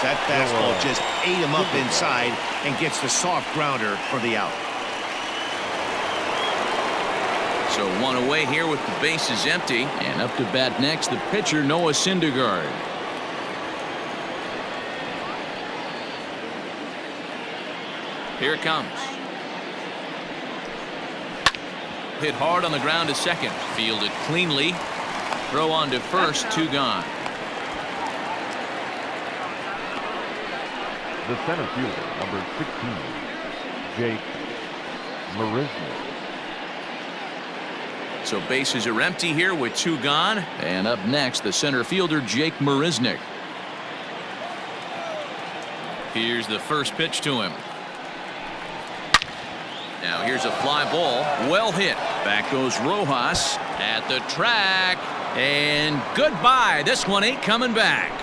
That fastball just ate him up inside and gets the soft grounder for the out. So one away here with the bases empty. And up to bat next, the pitcher, Noah Syndergaard. Here it comes. Hit hard on the ground to second. Fielded cleanly. Throw on to first. 2 gone. The center fielder, number 16, Jake Marisnick. So bases are empty here with 2 gone. And up next, the center fielder, Jake Marisnick. Here's the first pitch to him. Now here's a fly ball. Well hit. Back goes Rojas at the track. And goodbye. This one ain't coming back.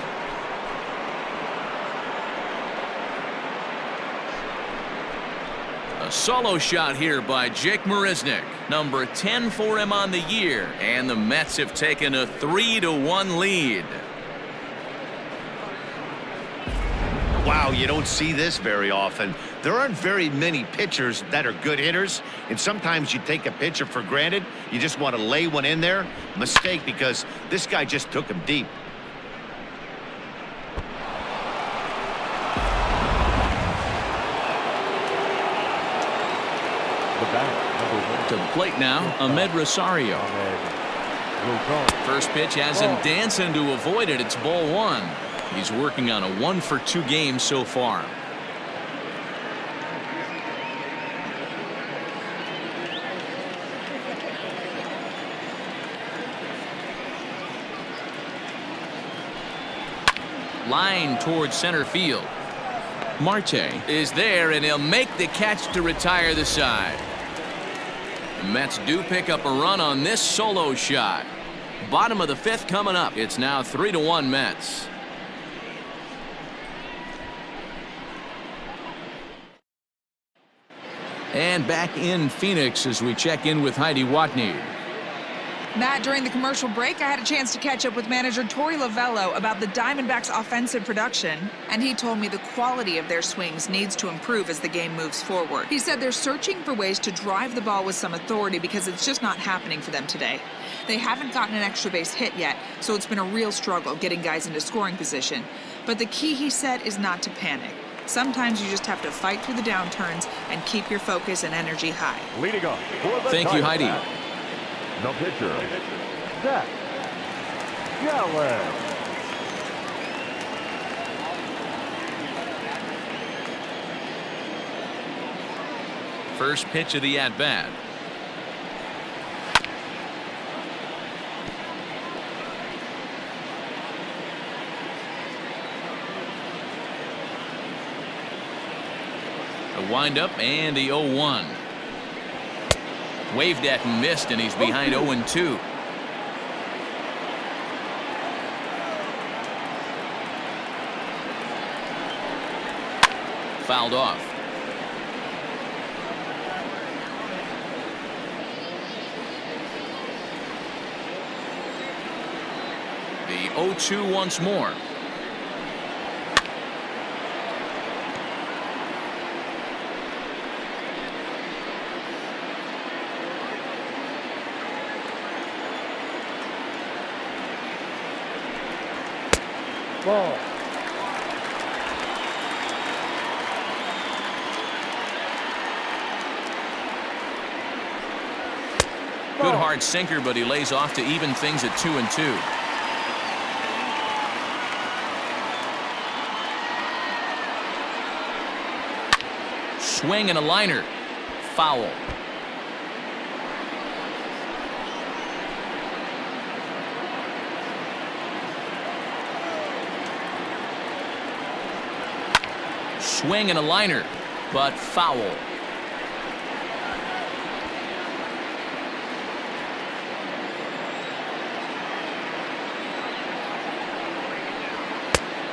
A solo shot here by Jake Marisnick. Number 10 for him on the year. And the Mets have taken a 3-1 lead. Wow, you don't see this very often. There aren't very many pitchers that are good hitters, and sometimes you take a pitcher for granted. You just want to lay one in there. Mistake, because this guy just took him deep. To the plate now, Ahmed Rosario. First pitch has him dancing to avoid it. It's ball 1. He's working on a 1-for-2 game so far. Line towards center field. Marte is there, and he'll make the catch to retire the side. The Mets do pick up a run on this solo shot. Bottom of the 5th coming up. It's now 3-1 Mets. And back in Phoenix as we check in with Heidi Watney. Matt, during the commercial break, I had a chance to catch up with manager Torey Lovello about the Diamondbacks' offensive production, and he told me the quality of their swings needs to improve as the game moves forward. He said they're searching for ways to drive the ball with some authority because it's just not happening for them today. They haven't gotten an extra base hit yet, so it's been a real struggle getting guys into scoring position. But the key, he said, is not to panic. Sometimes you just have to fight through the downturns and keep your focus and energy high. Leading off. Thank you, Heidi. The pitcher, Zach Gallen. First pitch of the at-bat. A windup and the 0-1. Waved at and missed, and he's behind 0-2. Fouled off. The 0-2 once more. Ball. Good hard sinker, but he lays off to even things at 2-2. Swing and a liner. Foul. Swing and a liner, but foul.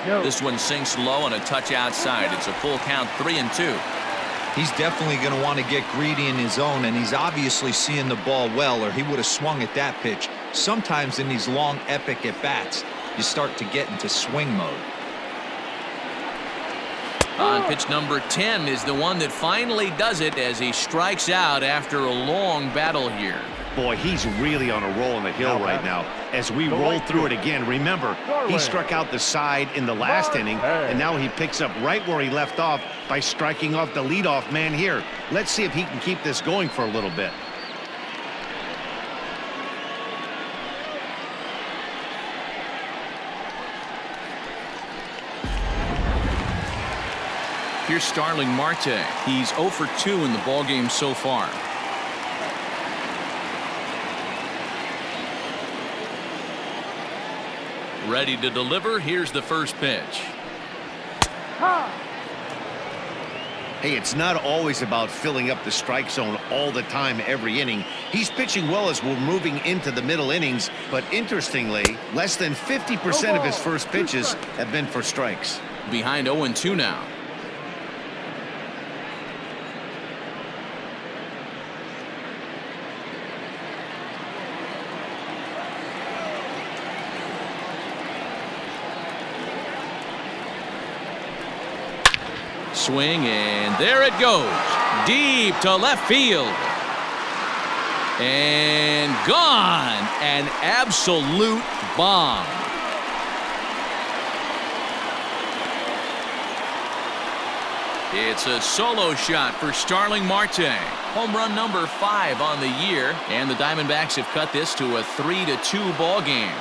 No. This one sinks low on a touch outside. It's a full count, 3-2. He's definitely going to want to get greedy in his zone, and he's obviously seeing the ball well, or he would have swung at that pitch. Sometimes in these long, epic at-bats, you start to get into swing mode. On pitch number 10 is the one that finally does it as he strikes out after a long battle here. Boy, he's really on a roll on the hill right now. As we roll through it again, remember, he struck out the side in the last inning, and now he picks up right where he left off by striking off the leadoff man here. Let's see if he can keep this going for a little bit. Here's Starling Marte. He's 0 for 2 in the ballgame so far. Ready to deliver. Here's the first pitch. Hey, it's not always about filling up the strike zone all the time every inning. He's pitching well as we're moving into the middle innings, but interestingly, less than 50% of his first pitches have been for strikes. Behind 0-2 now. Swing, and there it goes. Deep to left field. And gone. An absolute bomb. It's a solo shot for Starling Marte. Home run number 5 on the year, and the Diamondbacks have cut this to a 3-2 ball game.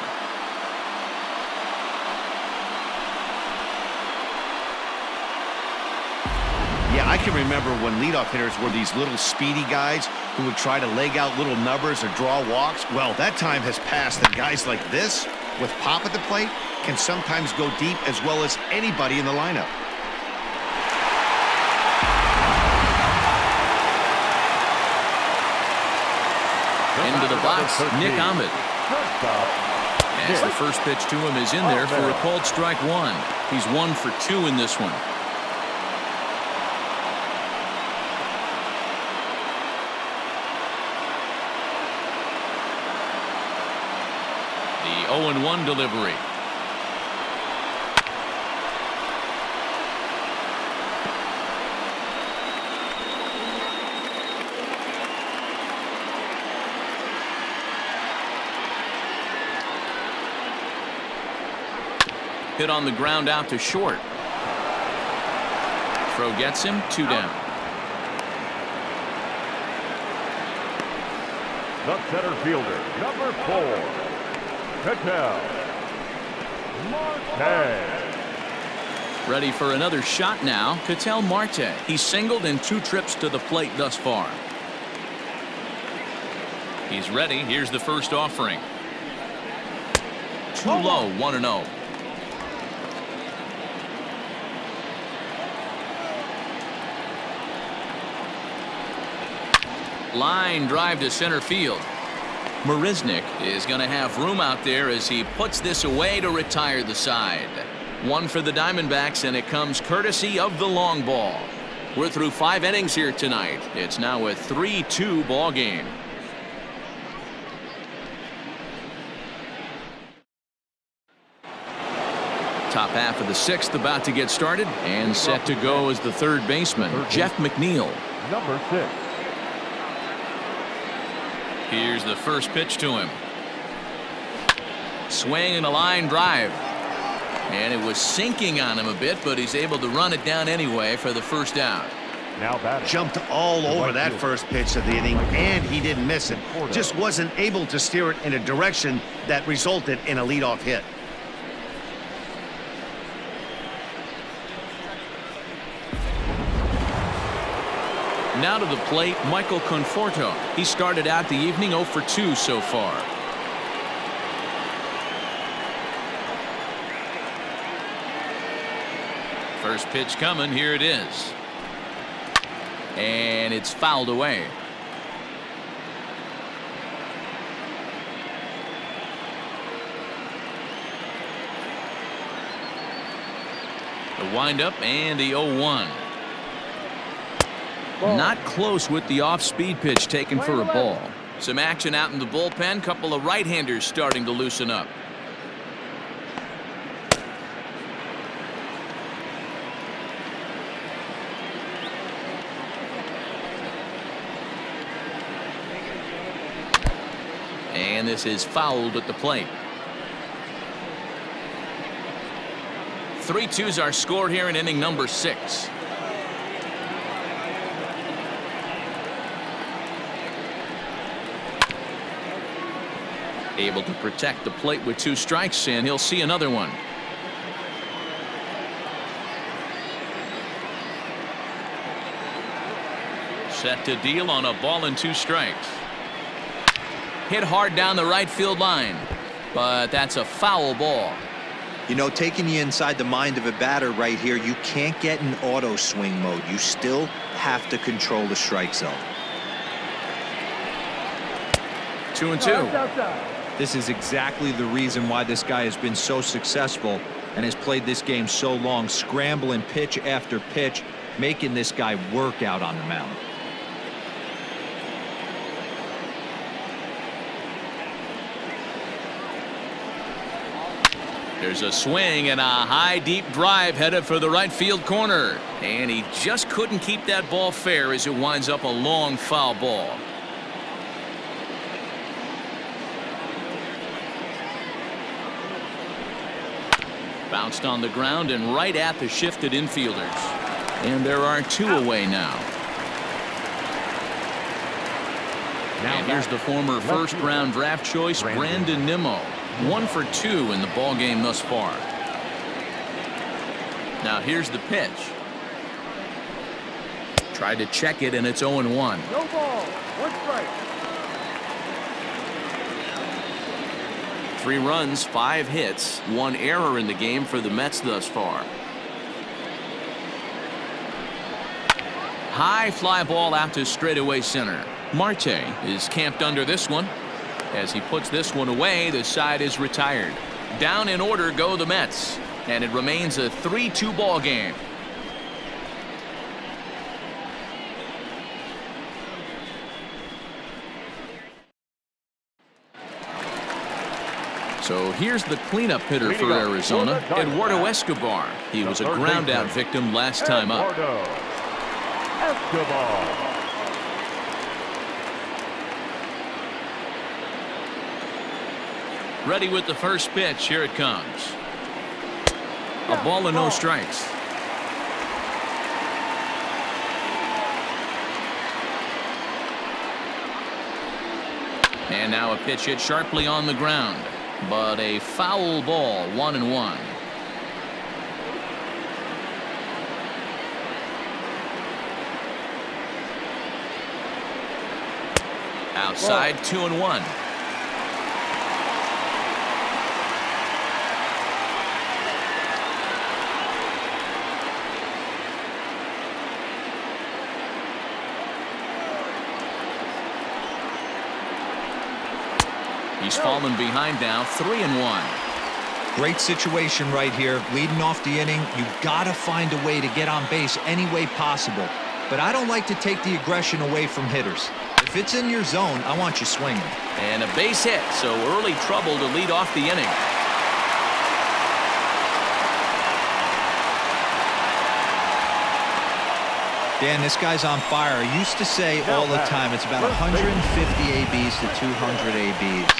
Yeah, I can remember when leadoff hitters were these little speedy guys who would try to leg out little numbers or draw walks. Well, that time has passed, and guys like this, with pop at the plate, can sometimes go deep as well as anybody in the lineup. Into the box, Nick Ahmed. As the first pitch to him is in there for a called strike 1. He's 1 for 2 in this one. The 0-1 delivery. Hit on the ground out to short. Throw gets him, 2 down. The center fielder, number 4, Ketel Marte. Ready for another shot now. Ketel Marte. He's singled in 2 trips to the plate thus far. He's ready. Here's the first offering. Too low, 1-0. Line drive to center field. Marisnick is going to have room out there as he puts this away to retire the side. 1 for the Diamondbacks, and it comes courtesy of the long ball. We're through 5 innings here tonight. It's now a 3-2 ball game. Top half of the 6th about to get started, and set to go as the third baseman, Jeff McNeil. Number 6. Here's the first pitch to him. Swing and a line drive. And it was sinking on him a bit, but he's able to run it down anyway for the first out. Now batting. Jumped all over that first pitch of the inning, and he didn't miss it. Just wasn't able to steer it in a direction that resulted in a leadoff hit. Now to the plate, Michael Conforto. He started out the evening 0 for 2 so far. First pitch coming. Here it is. And it's fouled away. The windup and the 0-1. Not close with the off-speed pitch taken for a ball. Some action out in the bullpen. Couple of right-handers starting to loosen up. And this is fouled at the plate. 3-2's our score here in inning number 6. Able to protect the plate with 2 strikes, and he'll see another one. Set to deal on a ball and 2 strikes. Hit hard down the right field line, but that's a foul ball. You know, taking you inside the mind of a batter right here, you can't get in auto swing mode. You still have to control the strike zone. 2-2. This is exactly the reason why this guy has been so successful and has played this game so long, scrambling pitch after pitch, making this guy work out on the mound. There's a swing and a high deep drive headed for the right field corner, and he just couldn't keep that ball fair as it winds up a long foul ball. Bounced on the ground and right at the shifted infielders. And there are 2 away now. And here's the former first-round draft choice, Brandon Nimmo. 1 for 2 in the ball game thus far. Now here's the pitch. Tried to check it, and it's 0-1. No ball. 1 strike. 3 runs, 5 hits, 1 error in the game for the Mets thus far. High fly ball out to straightaway center. Marte is camped under this one. As he puts this one away, the side is retired. Down in order go the Mets, and it remains a 3-2 ball game. So here's the cleanup hitter for Arizona, Eduardo Escobar. He was a ground-out victim last time up. Escobar. Ready with the first pitch. Here it comes. A ball and no strikes. And now a pitch hit sharply on the ground, but a foul ball. 1-1. Outside, 2-1. He's fallen behind now, 3-1. Great situation right here. Leading off the inning, you've got to find a way to get on base any way possible. But I don't like to take the aggression away from hitters. If it's in your zone, I want you swinging. And a base hit, so early trouble to lead off the inning. Dan, this guy's on fire. I used to say all the time it's about 150 ABs to 200 ABs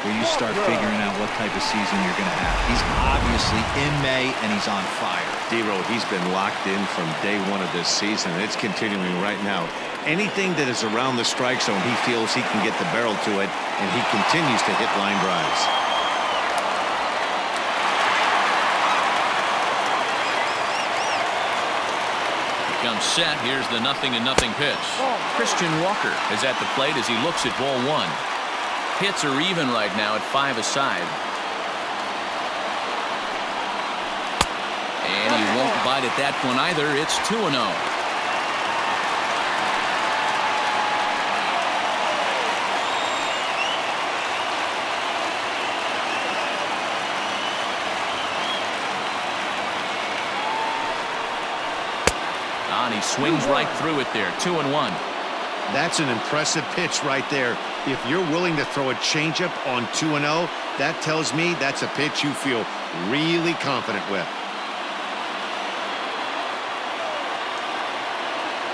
where you start figuring out what type of season you're going to have. He's obviously in May, and he's on fire. D-Row, he's been locked in from day 1 of this season. It's continuing right now. Anything that is around the strike zone, he feels he can get the barrel to it, and he continues to hit line drives. Comes set. Here's the 0-0 pitch. Christian Walker is at the plate as he looks at ball 1. Hits are even right now at 5 aside. And he won't bite at that one either. It's 2-0. He swings right through it there. 2-1. That's an impressive pitch right there. If you're willing to throw a changeup on 2-0, that tells me that's a pitch you feel really confident with.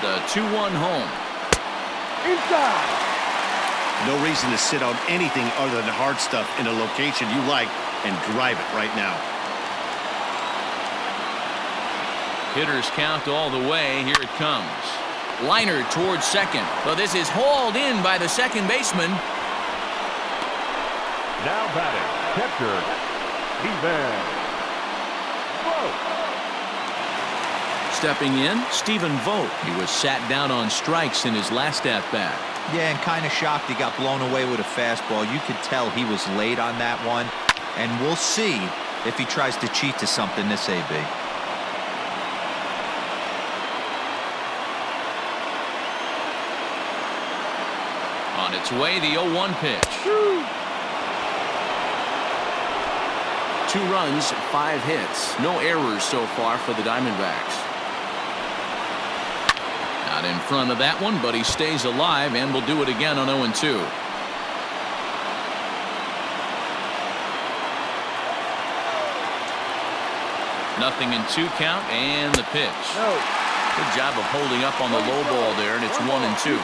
The 2-1 home. Inside. No reason to sit on anything other than hard stuff in a location you like and drive it right now. Hitters count all the way. Here it comes. Liner towards second. But this is hauled in by the second baseman. Now batting, catcher, Steven Vogt. Stepping in, Stephen Vogt. He was sat down on strikes in his last at-bat. Yeah, and kind of shocked he got blown away with a fastball. You could tell he was late on that one. And we'll see if he tries to cheat to something this AB. On its way, the 0-1 pitch. 2 runs, 5 hits. No errors so far for the Diamondbacks. Not in front of that one, but he stays alive and will do it again on 0-2. Nothing in 2 count, and the pitch. Good job of holding up on the low ball there, and it's 1-2.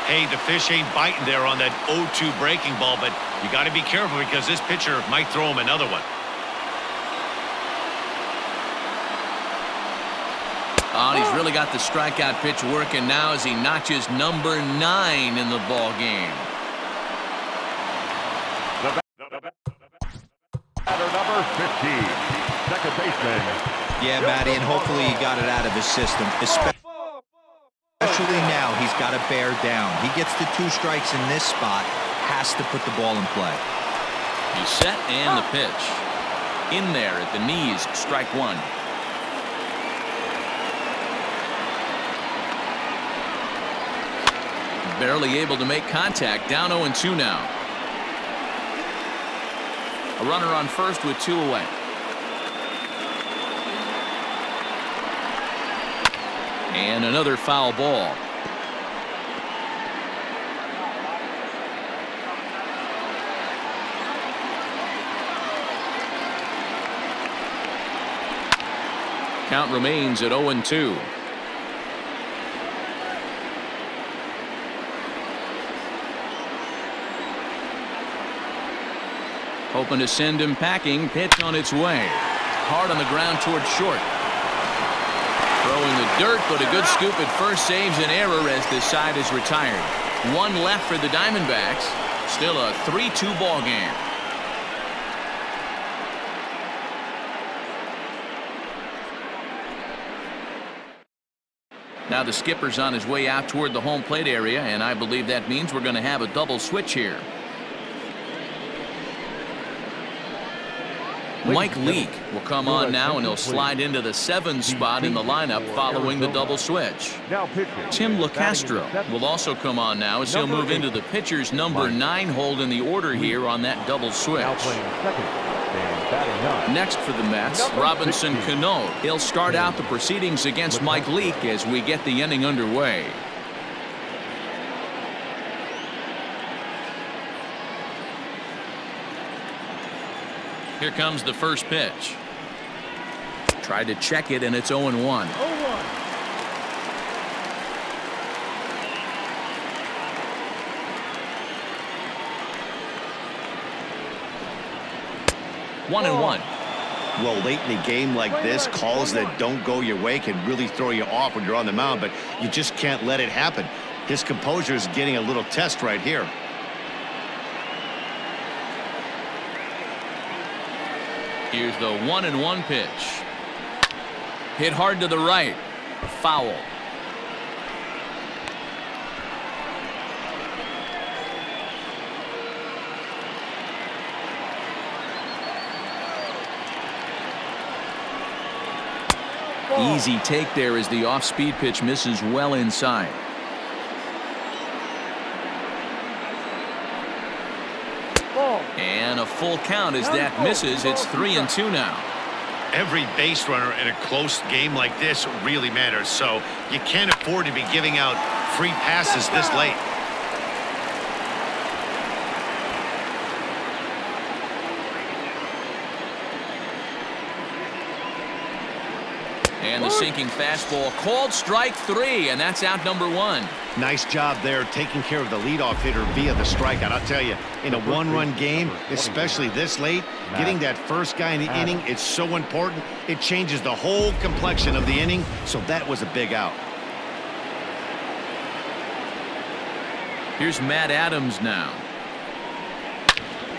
Hey, the fish ain't biting there on that 0-2 breaking ball, but you got to be careful because this pitcher might throw him another one. Oh, he's really got the strikeout pitch working now as he notches number 9 in the ball game. Batter number 15, second baseman. Yeah, Matty, and hopefully he got it out of his system. Especially now, he's got to bear down. He gets the 2 strikes in this spot, has to put the ball in play. He's set and the pitch. In there at the knees, strike 1. Barely able to make contact, down 0-2 now. A runner on first with 2 away. And another foul ball. Count remains at 0-2. Hoping to send him packing. Pitch on its way. Hard on the ground towards short. Throwing the dirt, but a good scoop at first saves an error as this side is retired. 1 left for the Diamondbacks. Still a 3-2 ball game. Now the skipper's on his way out toward the home plate area, and I believe that means we're going to have a double switch here. Mike Leake will come on now, and he'll slide into the 7 spot in the lineup following the double switch. Tim LaCastro will also come on now as he'll move into the pitcher's number 9 hold in the order here on that double switch. Next for the Mets, Robinson Cano. He'll start out the proceedings against Mike Leake as we get the inning underway. Here comes the first pitch. Tried to check it, and it's 0-1. 0-1. 1-1. Well, late in a game like this, calls that don't go your way can really throw you off when you're on the mound, but you just can't let it happen. His composure is getting a little test right here. Here's the 1-1 pitch. Hit hard to the right. Foul. Easy take there as the off-speed pitch misses well inside. And a full count as that misses. It's 3-2 now. Every base runner in a close game like this really matters, so you can't afford to be giving out free passes this late. And the sinking fastball called strike 3, and that's out number 1. Nice job there taking care of the leadoff hitter via the strikeout. I'll tell you, in a one-run game, especially this late, getting that first guy in the inning is so important. It changes the whole complexion of the inning, so that was a big out. Here's Matt Adams now,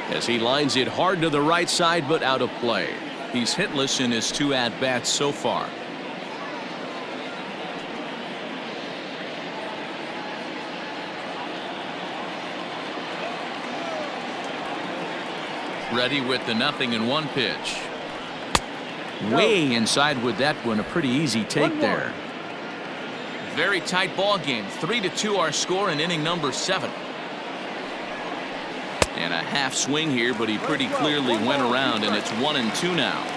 as he lines it hard to the right side, but out of play. He's hitless in his 2 at-bats so far. Ready with the 0-1 pitch. Way inside with that one. A pretty easy take there. Very tight ball game. 3-2 our score in inning number 7. And a half swing here, but he pretty clearly went around, and it's 1-2 now.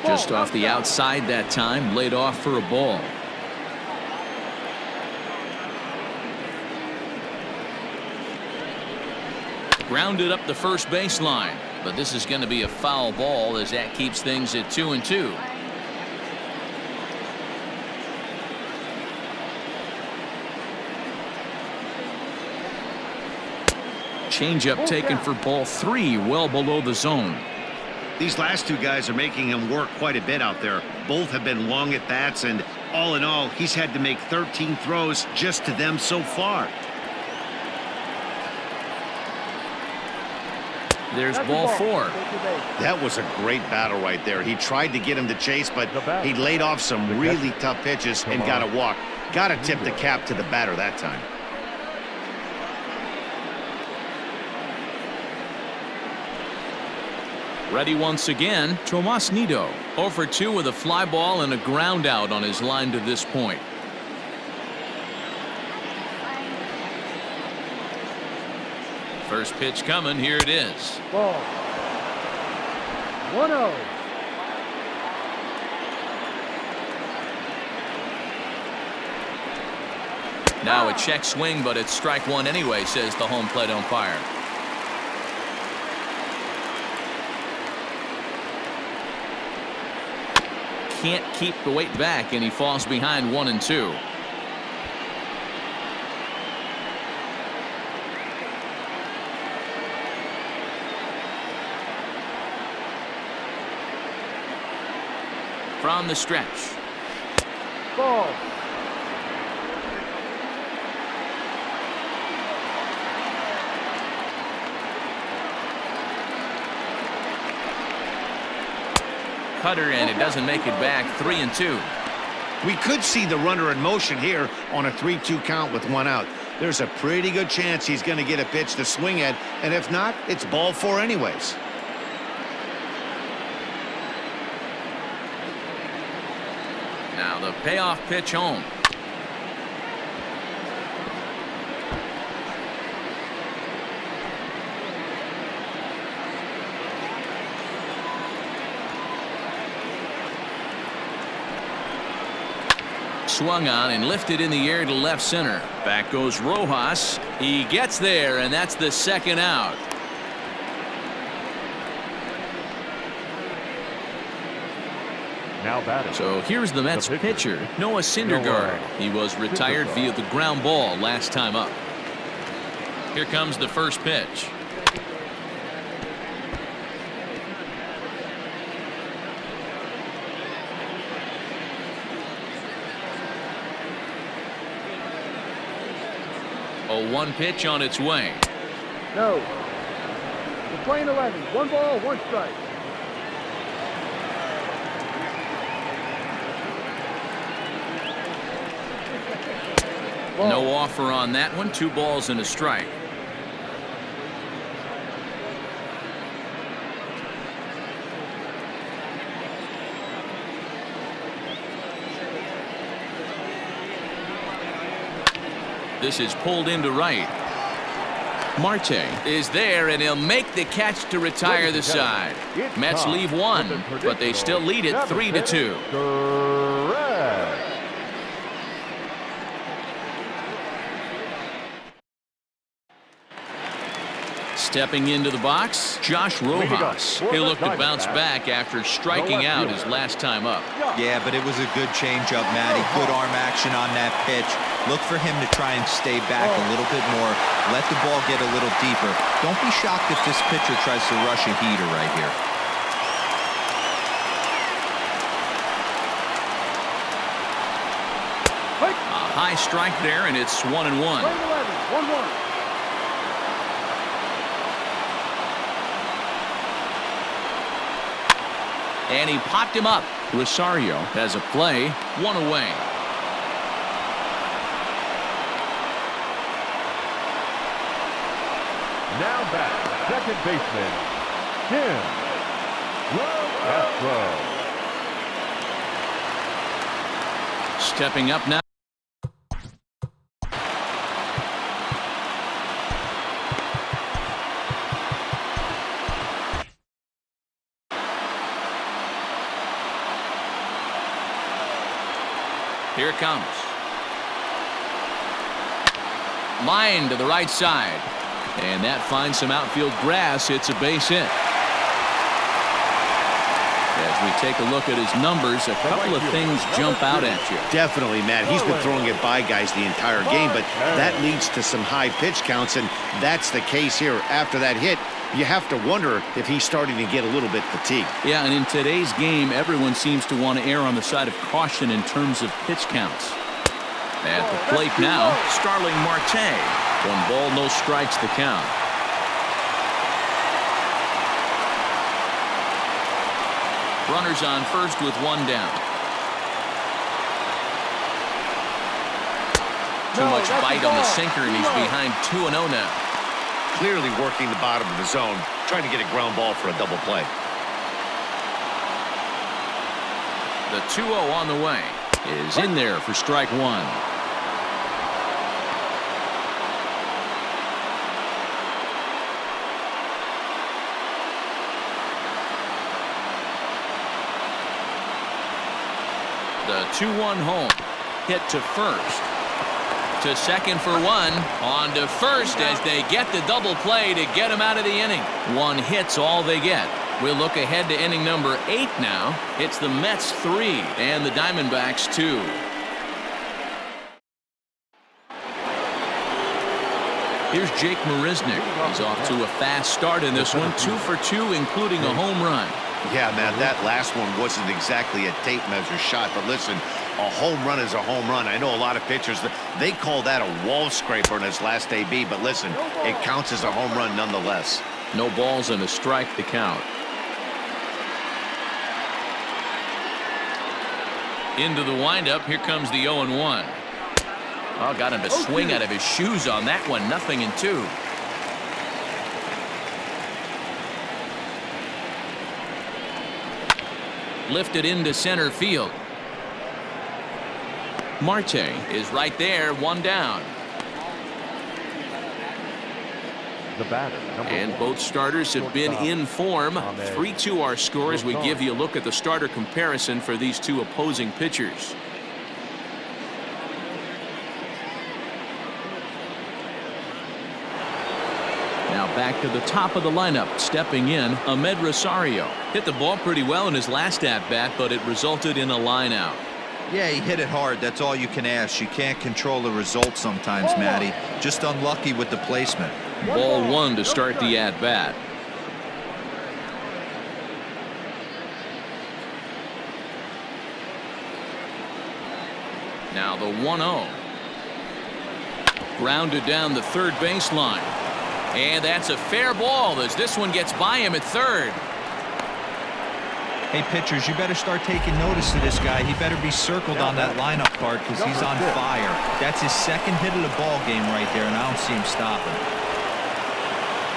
Just off the outside that time, laid off for a ball. Grounded up the first baseline, but this is going to be a foul ball as that keeps things at 2-2. Changeup taken for ball 3, well below the zone. These last 2 guys are making him work quite a bit out there. Both have been long at bats, and all in all, he's had to make 13 throws just to them so far. There's ball 4. That was a great battle right there. He tried to get him to chase, but he laid off some really tough pitches and got a walk. Got to tip the cap to the batter that time. Ready once again, Tomas Nido. 0 for 2 with a fly ball and a ground out on his line to this point. First pitch coming. Here it is. Ball. 1-0. Now a check swing, but it's strike 1 anyway, says the home plate umpire. Can't keep the weight back, and he falls behind 1-2. From the stretch. Ball. Cutter, and it doesn't make it back. 3-2. We could see the runner in motion here on a 3-2 count with 1 out. There's a pretty good chance he's going to get a pitch to swing at, and if not, it's ball 4 anyways. Now the payoff pitch home. Swung on and lifted in the air to left center. Back goes Rojas. He gets there, and that's the 2nd out. Now batting. So here's the Mets pitcher, Noah Syndergaard. He was retired via the ground ball last time up. Here comes the first pitch. A 1 pitch on its way. No. We're playing 11. 1 ball, 1 strike. Ball. No offer on that one. 2 balls and a strike. This is pulled into right. Marte is there, and he'll make the catch to retire the side. Mets leave 1, but they still lead it 3-2. Stepping into the box, Josh Rojas. He'll look to bounce back after striking out his last time up. Yeah, but it was a good changeup, Matty. Good arm action on that pitch. Look for him to try and stay back a little bit more. Let the ball get a little deeper. Don't be shocked if this pitcher tries to rush a heater right here. A high strike there, and it's 1-1. 1-1. And he popped him up. Rosario has a play, 1 away. Now back, second baseman, Jim Castro. Stepping up now. Here it comes. Line to the right side. And that finds some outfield grass. It's a base hit. As we take a look at his numbers, a couple of things jump out at you. Definitely, Matt. He's been throwing it by guys the entire game, but that leads to some high pitch counts, and that's the case here. After that hit, you have to wonder if he's starting to get a little bit fatigued. Yeah, and in today's game, everyone seems to want to err on the side of caution in terms of pitch counts. At the plate now, Starling Marte. 1 ball, no strikes the count. Runners on first with 1 down. Too much bite on the sinker, and he's behind 2-0 now. Clearly working the bottom of the zone, trying to get a ground ball for a double play. The 2-0 on the way is in there for strike 1. The 2-1 home. Hit to first. To second for 1. On to first as they get the double play to get him out of the inning. 1 hit's all they get. We'll look ahead to inning number 8 now. It's the Mets 3 and the Diamondbacks 2. Here's Jake Marisnick. He's off to a fast start in this one. 2 for 2, including a home run. Yeah, man, that last one wasn't exactly a tape measure shot, but listen, a home run is a home run. I know a lot of pitchers, they call that a wall scraper in his last AB, but listen, it counts as a home run nonetheless. No balls and a strike to count. Into the windup, here comes the 0-1. Oh, got him to swing out of his shoes on that one. 0-2. Lifted into center field. Marte is right there, 1 down. The batter, and both starters have been in form. 3-2 our score as we give you a look at the starter comparison for these 2 opposing pitchers. Now back to the top of the lineup. Stepping in, Ahmed Rosario. Hit the ball pretty well in his last at-bat, but it resulted in a line out. Yeah, he hit it hard. That's all you can ask. You can't control the result sometimes, Matty. Just unlucky with the placement. Ball 1 to start the at-bat. Now the 1-0. Grounded down the third baseline. And that's a fair ball as this one gets by him at third. Hey, pitchers, you better start taking notice of this guy. He better be circled on that lineup card because he's on fire. That's his second hit of the ball game right there, and I don't see him stopping.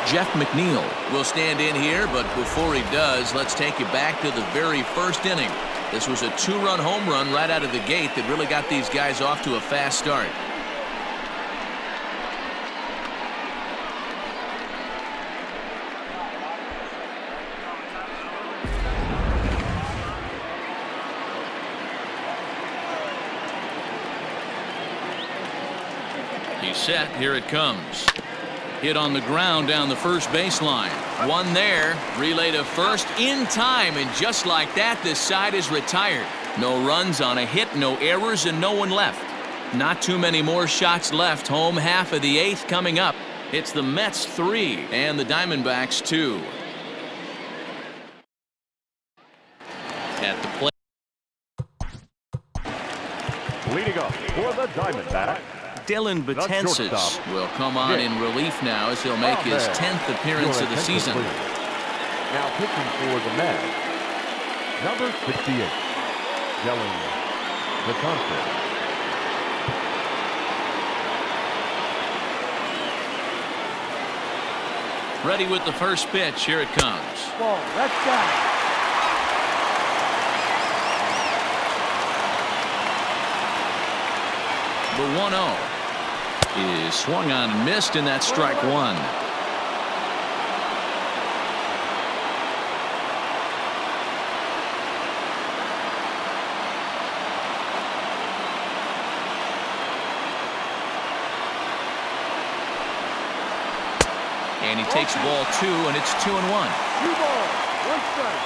Jeff McNeil will stand in here, but before he does, let's take you back to the very first inning. This was a 2-run home run right out of the gate that really got these guys off to a fast start. He's set. Here it comes. Hit on the ground down the first baseline. One there. Relay to first in time. And just like that, this side is retired. No runs on a hit, no errors, and no one left. Not too many more shots left. Home half of the 8th coming up. It's the Mets 3 and the Diamondbacks 2. At the plate. Leading up for the Diamondbacks, Dylan Betances shortstop, will come on in relief now as he'll make his 10th appearance of the season. Now pitching for the Mets, number 68, Dylan Betances. Ready with the first pitch. Here it comes. Ball. That's down. The 1-0 is swung on and missed, and that's strike one. And he takes ball 2, and it's 2-1. 2 balls. 1 strike.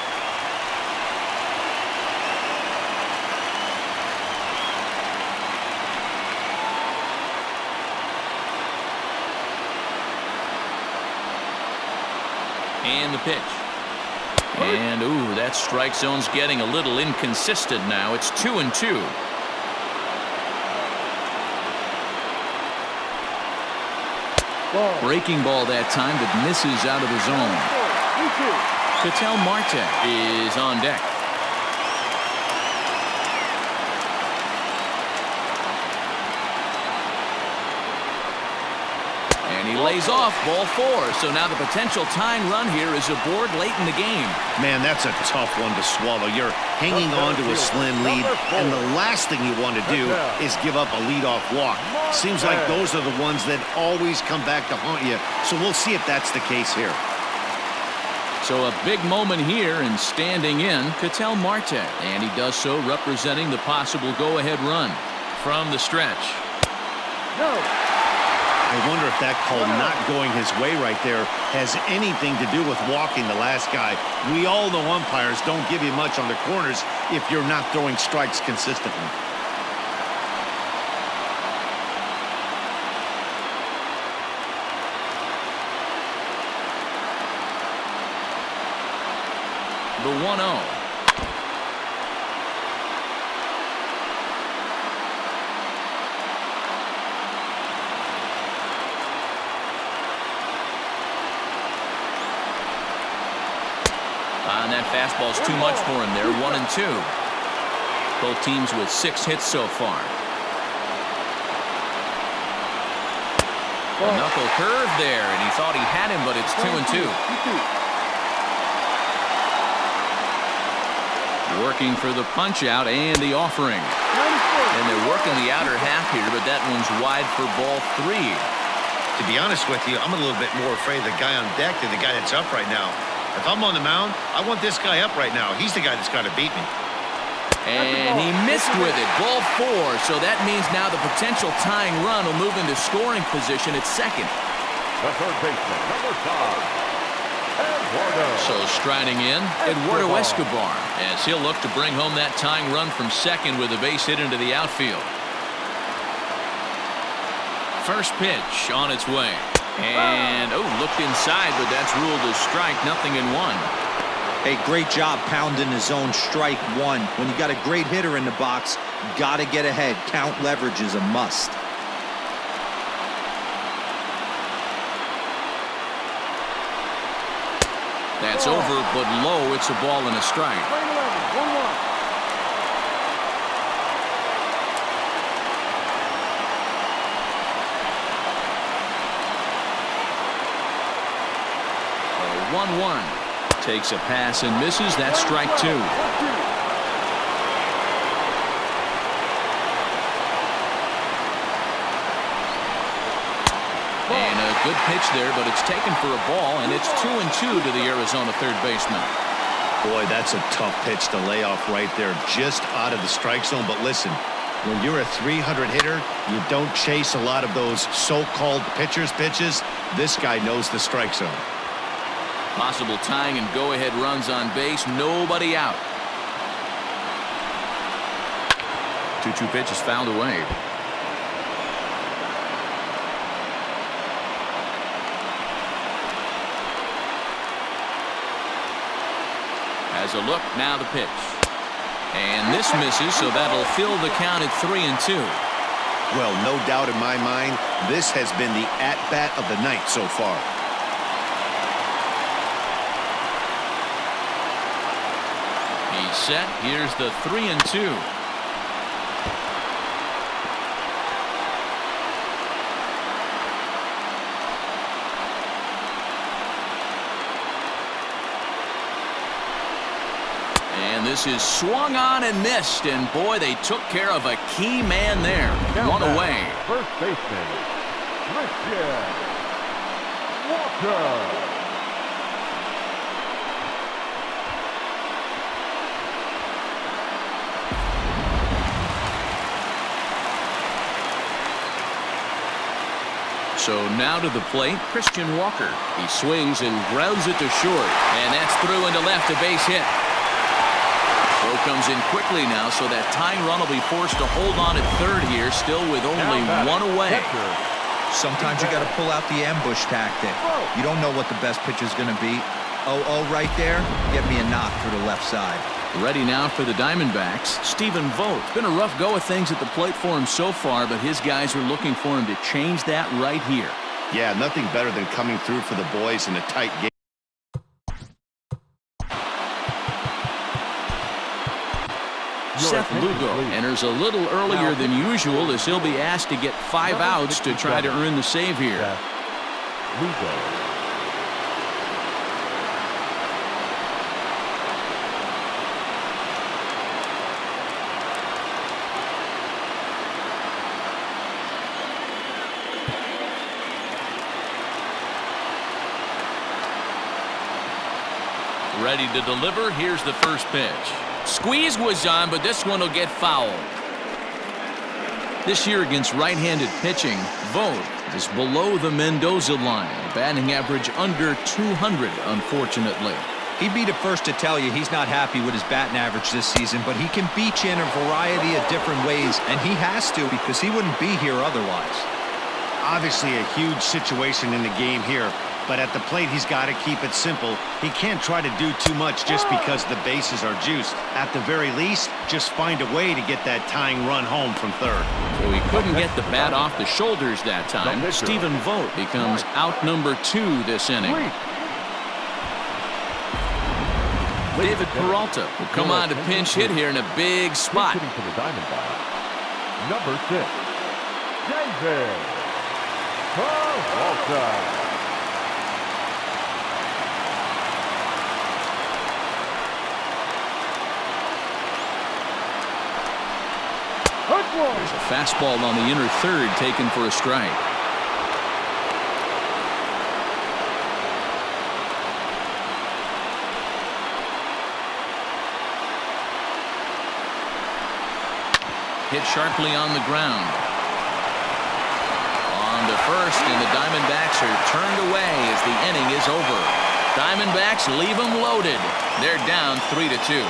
And the pitch. And, ooh, that strike zone's getting a little inconsistent now. It's 2-2. Ball. Breaking ball that time, but misses out of the zone. 3-2. Ketel Marte is on deck. And he lays off ball 4. So now the potential tying run here is aboard late in the game. Man, that's a tough one to swallow. You're hanging on to a slim lead, and the last thing you want to do is give up a leadoff walk. Seems like those are the ones that always come back to haunt you. So we'll see if that's the case here. So a big moment here and standing in Ketel Marte. And he does so representing the possible go-ahead run from the stretch. No. I wonder if that call not going his way right there has anything to do with walking the last guy. We all know umpires don't give you much on the corners if you're not throwing strikes consistently. The 1-0. And that fastball's too much for him there. 1-2. Both teams with 6 hits so far. A knuckle curve there, and he thought he had him, but it's 2-2. Working for the punch out and the offering. And they're working the outer half here, but that one's wide for ball 3. To be honest with you, I'm a little bit more afraid of the guy on deck than the guy that's up right now. If I'm on the mound, I want this guy up right now. He's the guy that's got to beat me. And he missed with it. Ball 4. So that means now the potential tying run will move into scoring position at second. The third baseman, number 5. So striding in, Eduardo Escobar, as he'll look to bring home that tying run from second with a base hit into the outfield. First pitch on its way. And, looked inside, but that's ruled a strike, 0-1. Hey, great job pounding the zone. Strike one. When you got a great hitter in the box, got to get ahead. Count leverage is a must. That's over, but low. It's a ball and a strike. 1-1. A 1-1. Takes a pass and misses. That's strike 2. And a good pitch there, but it's taken for a ball, and it's 2-2 to the Arizona third baseman. Boy, that's a tough pitch to lay off right there, just out of the strike zone. But listen, When you're a 300 hitter, you don't chase a lot of those so-called pitcher's pitches. This guy knows the strike zone. Possible tying and go-ahead runs on base. Nobody out. 2-2 pitch is fouled away. Has a look. Now the pitch. And this misses, so that'll fill the count at 3-2. Well, no doubt in my mind, this has been the at-bat of the night so far. He's set. Here's the 3-2. And this is swung on and missed, and boy, they took care of a key man there. One away. First baseman, Christian Walker. So now to the plate, Christian Walker. He swings and grounds it to short, and that's through into left, a base hit. Throw comes in quickly now, so that tying run will be forced to hold on at third here, still with only one away. Sometimes you got to pull out the ambush tactic. You don't know what the best pitch is going to be. 0-0 right there. Get me a knock for the left side. Ready now for the Diamondbacks, Stephen Vogt. It's been a rough go of things at the plate for him so far, but his guys are looking for him to change that right here. Yeah, nothing better than coming through for the boys in a tight game. Seth Lugo enters a little earlier than usual as he'll be asked to get 5 outs to try to earn the save here. Lugo. Ready to deliver. Here's the first pitch. Squeeze was on, but this one will get fouled. This year against right-handed pitching, Vogt is below the Mendoza line. Batting average under 200, unfortunately. He'd be the first to tell you he's not happy with his batting average this season, but he can beat you in a variety of different ways, and he has to because he wouldn't be here otherwise. Obviously a huge situation in the game here, but at the plate he's got to keep it simple. He can't try to do too much just because the bases are juiced. At the very least, just find a way to get that tying run home from third. So he couldn't get the bat off the shoulders that time. Stephen Vogt becomes out number 2 this inning. David Peralta will come on to pinch hit here in a big spot. Hitting for the Diamondbacks, number 6, David Peralta. There's a fastball on the inner third taken for a strike. Hit sharply on the ground. On to first, and the Diamondbacks are turned away as the inning is over. Diamondbacks leave them loaded. They're down 3-2.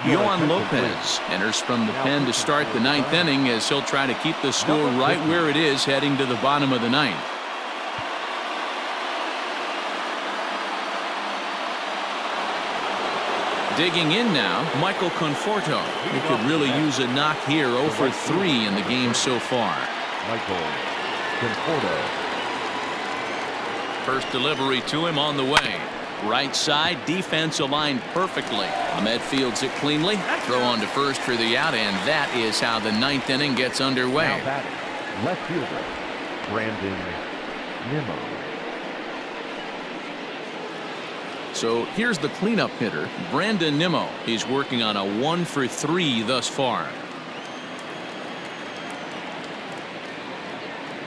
Yohan Lopez enters from the pen to start the 9th inning as he'll try to keep the score right where it is heading to the bottom of the 9th. Digging in now, Michael Conforto. He could really use a knock here, 0 for 3 in the game so far. Michael Conforto. First delivery to him on the way. Right side, defense aligned perfectly. Ahmed fields it cleanly. Throw on to first for the out, and that is how the 9th inning gets underway. Now batting, left fielder, Brandon Nimmo. So here's the cleanup hitter, Brandon Nimmo. He's working on a 1 for 3 thus far.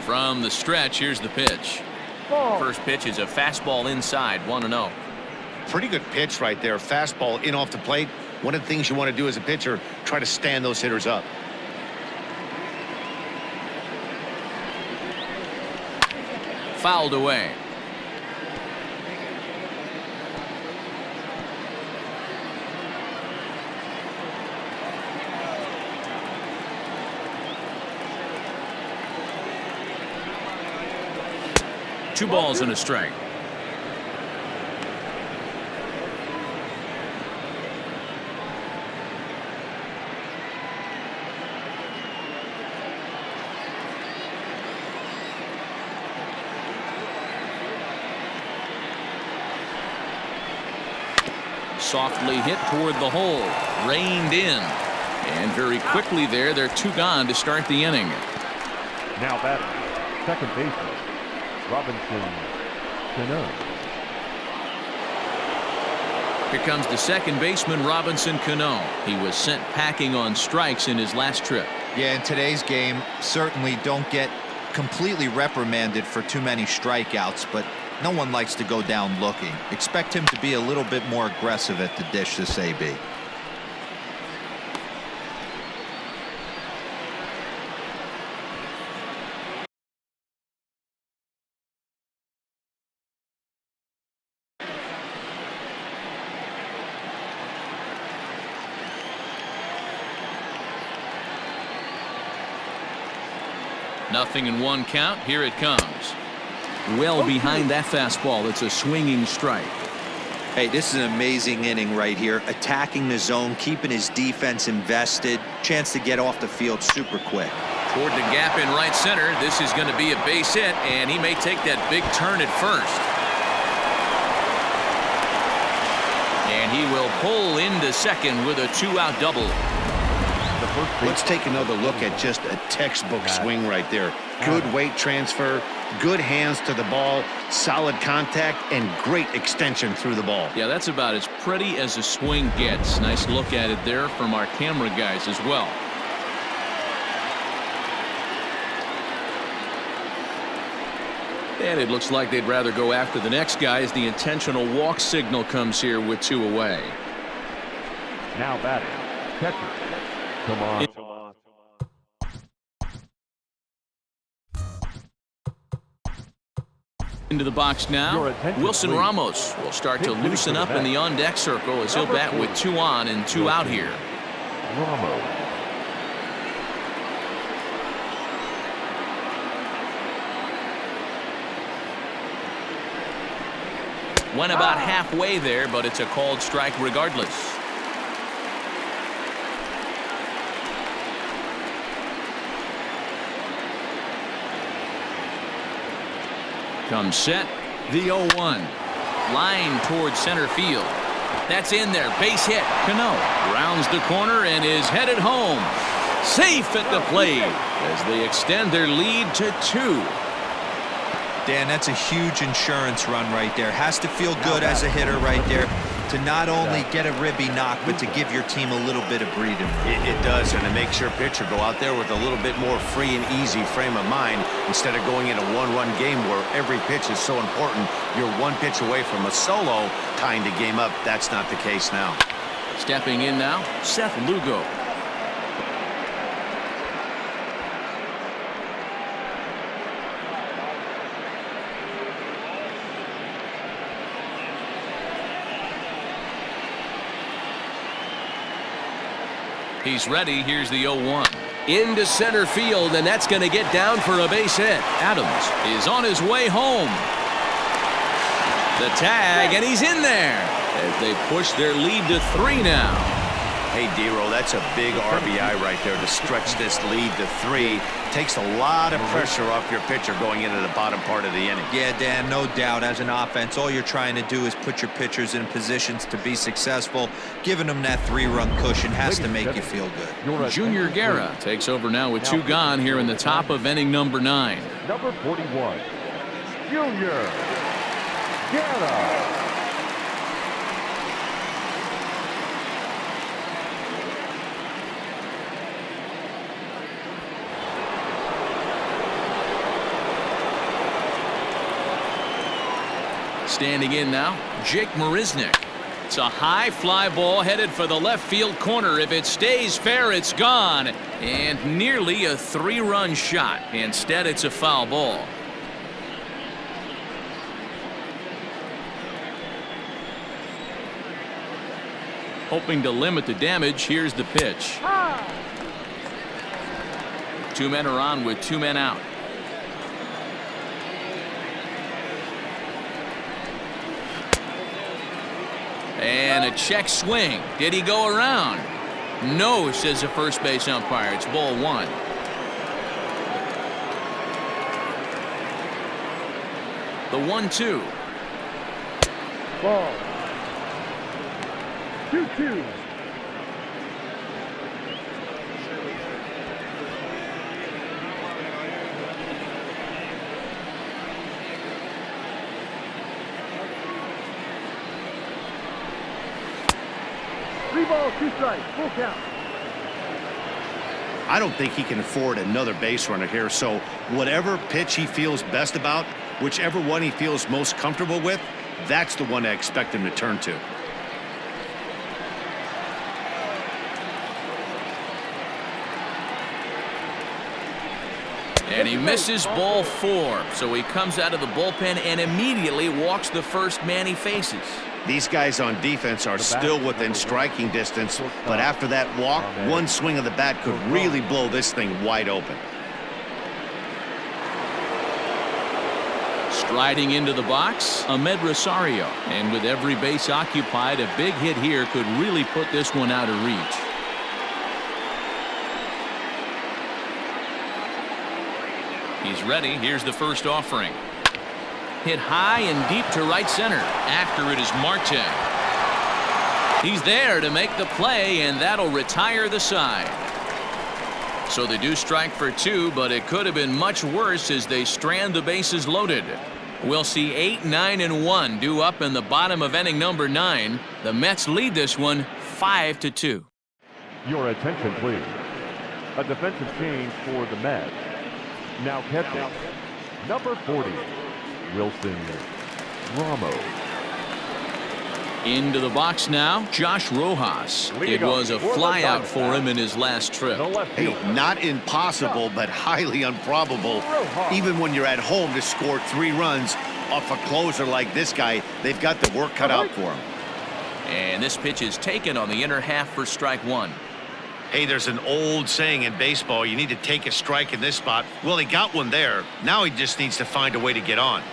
From the stretch, here's the pitch. Ball. First pitch is a fastball inside, 1-0. Pretty good pitch right there. Fastball in off the plate. One of the things you want to do as a pitcher, try to stand those hitters up. Fouled away. Two balls and a strike. Softly hit toward the hole. Reined in. And very quickly there, they're two gone to start the inning. Now batting, second baseman, Robinson Cano. Here comes the second baseman, Robinson Cano. He was sent packing on strikes in his last trip. Yeah, in today's game, certainly don't get completely reprimanded for too many strikeouts, but no one likes to go down looking. Expect him to be a little bit more aggressive at the dish this AB. Nothing in one count. Here it comes. Well behind that fastball. It's a swinging strike. Hey, this is an amazing inning right here. Attacking the zone, keeping his defense invested. Chance to get off the field super quick. Toward the gap in right center. This is going to be a base hit, and he may take that big turn at first. And he will pull into second with a two-out double. Let's take another look at just a textbook swing right there. Good weight transfer, good hands to the ball, solid contact, and great extension through the ball. Yeah, that's about as pretty as a swing gets. Nice look at it there from our camera guys as well. And it looks like they'd rather go after the next guy as the intentional walk signal comes here with two away. Now batting, catcher. Come on. Into the box now. Wilson Ramos will start to loosen up in the on-deck circle as he'll bat with two on and two out here. Ramos. Went about halfway there, but it's a called strike regardless. Comes set, the 0-1. Line towards center field. That's in there, base hit. Cano rounds the corner and is headed home. Safe at the plate as they extend their lead to 2. Dan, that's a huge insurance run right there. Has to feel good as a hitter right there to not only get a ribby knock, but to give your team a little bit of breathing room. It does, and it makes your pitcher go out there with a little bit more free and easy frame of mind instead of going in a one-run game where every pitch is so important. You're one pitch away from a solo tying the game up. That's not the case now. Stepping in now, Seth Lugo. He's ready. Here's the 0-1. Into center field, and that's going to get down for a base hit. Adams is on his way home. The tag, and he's in there as they push their lead to 3 now. Hey, D-Roll, that's a big RBI right there to stretch this lead to 3. Takes a lot of pressure off your pitcher going into the bottom part of the inning. Yeah, Dan, no doubt. As an offense, all you're trying to do is put your pitchers in positions to be successful. Giving them that 3-run cushion has to make you feel good. Junior Guerra takes over now with 2 gone here in the top of inning number 9. Number 41, Junior Guerra. Standing in now, Jake Marisnick. It's a high fly ball headed for the left field corner. If it stays fair, it's gone. And nearly a 3-run shot. Instead, it's a foul ball. Hoping to limit the damage, here's the pitch. 2 men are on with 2 men out. And a check swing. Did he go around? No, says the first base umpire. It's ball 1. The 1-2. Ball. 2-2. Three balls, 2 strikes, full count. I don't think he can afford another base runner here, so whatever pitch he feels best about, whichever one he feels most comfortable with, that's the one I expect him to turn to. And he misses ball 4, so he comes out of the bullpen and immediately walks the first man he faces. These guys on defense are still within striking distance, but after that walk, one swing of the bat could really blow this thing wide open. Striding into the box, Ahmed Rosario. And with every base occupied, a big hit here could really put this one out of reach. He's ready. Here's the first offering. Hit high and deep to right center. After it is Marte. He's there to make the play, and that'll retire the side. So they do strike for 2, but it could have been much worse as they strand the bases loaded. We'll see 8, 9, and 1 due up in the bottom of inning number 9. The Mets lead this one 5-2. Your attention, please. A defensive change for the Mets. Now catching, number 40, Wilson Ramos. Into the box now, Josh Rojas. It was a flyout for him in his last trip. Hey, not impossible, but highly improbable. Even when you're at home to score 3 runs off a closer like this guy, they've got the work cut out for him. And this pitch is taken on the inner half for strike 1. Hey, there's an old saying in baseball, you need to take a strike in this spot. Well, he got one there. Now he just needs to find a way to get on.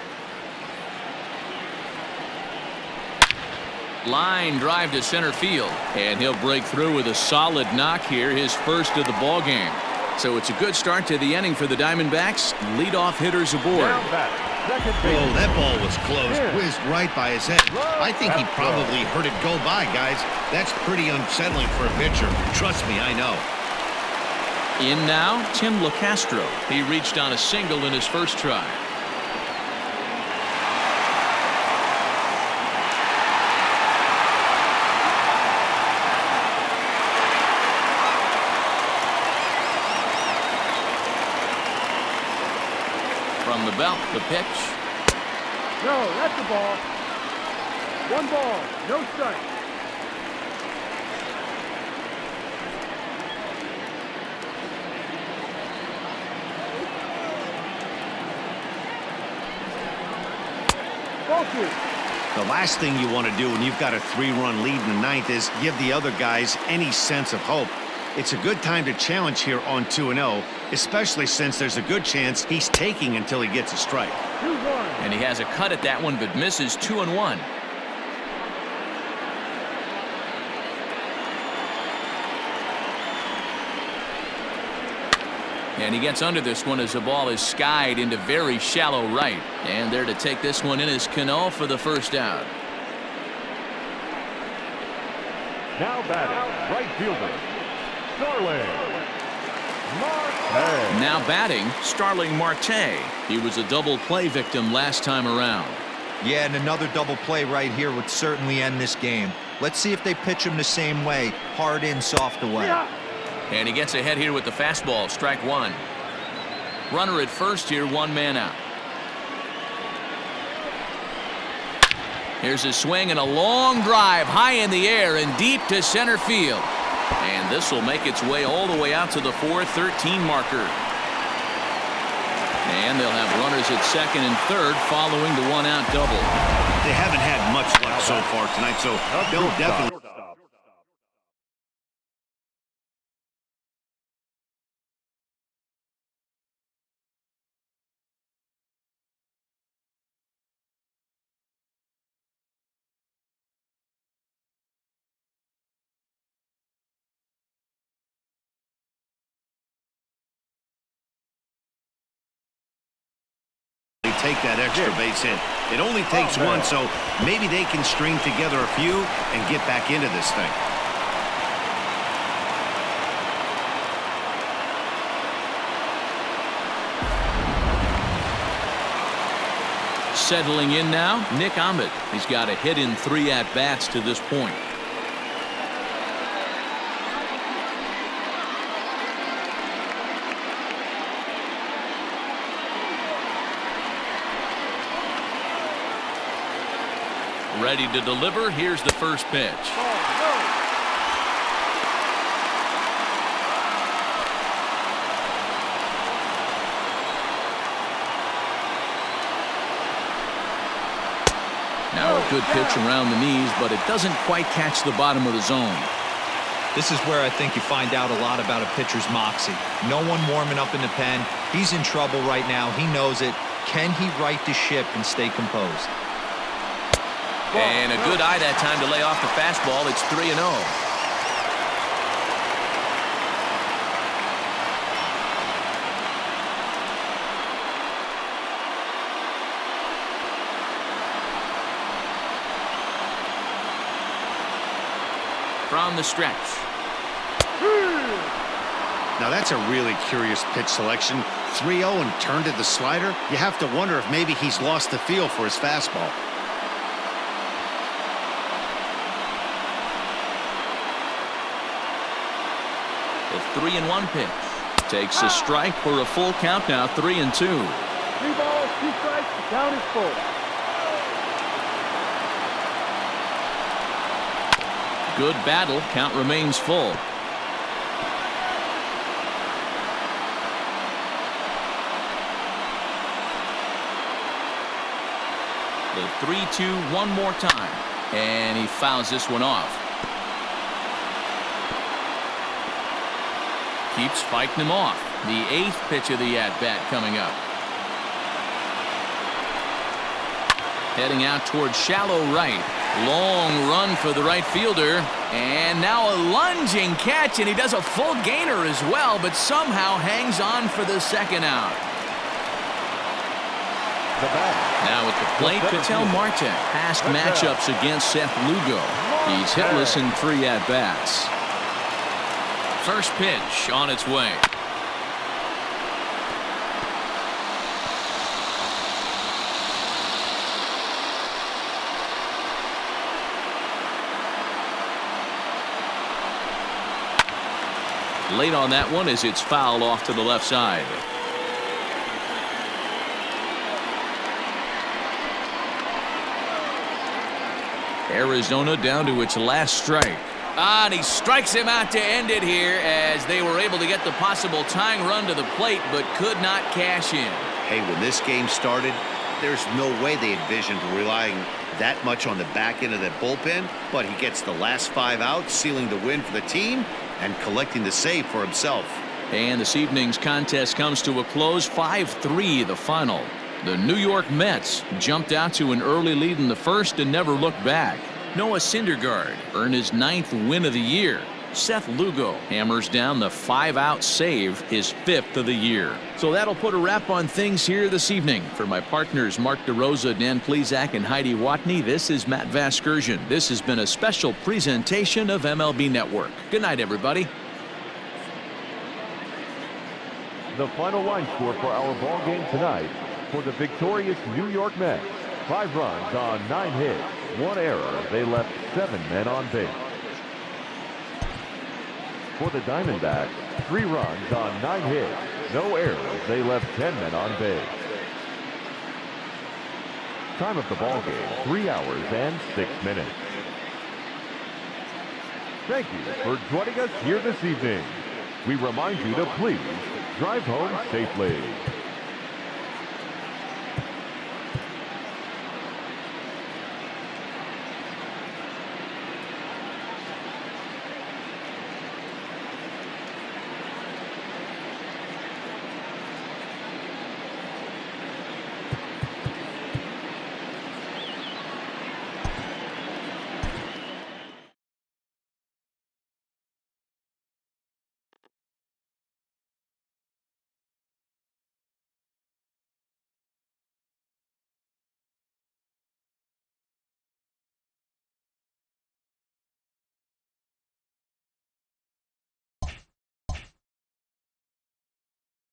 Line drive to center field, and he'll break through with a solid knock here, his first of the ball game. So it's a good start to the inning for the Diamondbacks. Leadoff hitters aboard. Oh, that ball was close. Whizzed right by his head. I think he probably heard it go by, guys. That's pretty unsettling for a pitcher. Trust me, I know. In now, Tim LaCastro. He reached on a single in his first try. From the belt, the pitch. No, that's the ball. 1 ball, no strike. Ball 2. The last thing you want to do when you've got a 3-run lead in the 9th is give the other guys any sense of hope. It's a good time to challenge here on 2-0, especially since there's a good chance he's taking until he gets a strike. 2-1. And he has a cut at that one, but misses 2-1. And he gets under this one as the ball is skied into very shallow right. And there to take this one in is Cano for the first out. Now batting, right fielder, Starling Marte. Now batting, Starling Marte. He was a double play victim last time around. Yeah, and another double play right here would certainly end this game. Let's see if they pitch him the same way, hard in, soft away. And he gets ahead here with the fastball, strike 1. Runner at first here, 1 man out. Here's a swing and a long drive high in the air and deep to center field. And this will make its way all the way out to the 4-13 marker. And they'll have runners at second and third following the one-out double. They haven't had much luck so far tonight, so they'll definitely... take that extra base hit. It only takes one, so maybe they can string together a few and get back into this thing. Settling in now, Nick Ahmed. He's got a hit in 3 at-bats to this point. Ready to deliver. Here's the first pitch. Now a good pitch around the knees, but it doesn't quite catch the bottom of the zone. This is where I think you find out a lot about a pitcher's moxie. No one warming up in the pen. He's in trouble right now. He knows it. Can he right the ship and stay composed? And a good eye that time to lay off the fastball. It's 3-0. From the stretch. Now that's a really curious pitch selection. 3-0 and turned to the slider. You have to wonder if maybe he's lost the feel for his fastball. The 3-1 pitch. Takes a strike for a full count now. 3-2. 3 balls, 2 strikes. The count is full. Good battle. Count remains full. The 3-2 one more time. And he fouls this one off. Keeps fighting him off. The 8th pitch of the at-bat coming up. Heading out towards shallow right. Long run for the right fielder. And now a lunging catch, and he does a full gainer as well, but somehow hangs on for the second out. Now at the plate, Ketel Marte. Past matchups against Seth Lugo. He's hitless in 3 at-bats. First pitch on its way. Late on that one as it's fouled off to the left side. Arizona down to its last strike. And he strikes him out to end it here as they were able to get the possible tying run to the plate but could not cash in. Hey, when this game started, there's no way they envisioned relying that much on the back end of that bullpen, but he gets the last 5 outs, sealing the win for the team and collecting the save for himself. And this evening's contest comes to a close. 5-3 the final. The New York Mets jumped out to an early lead in the first and never looked back. Noah Syndergaard earned his 9th win of the year. Seth Lugo hammers down the 5-out save, his 5th of the year. So that'll put a wrap on things here this evening. For my partners Mark DeRosa, Dan Plesac, and Heidi Watney, this is Matt Vasgersian. This has been a special presentation of MLB Network. Good night, everybody. The final line score for our ball game tonight: for the victorious New York Mets, 5 runs on 9 hits, 1 error. They left 7 men on base. For the Diamondbacks, 3 runs on 9 hits, no errors. They left 10 men on base. Time of the ball game, 3 hours and 6 minutes. Thank you for joining us here this evening. We remind you to please drive home safely.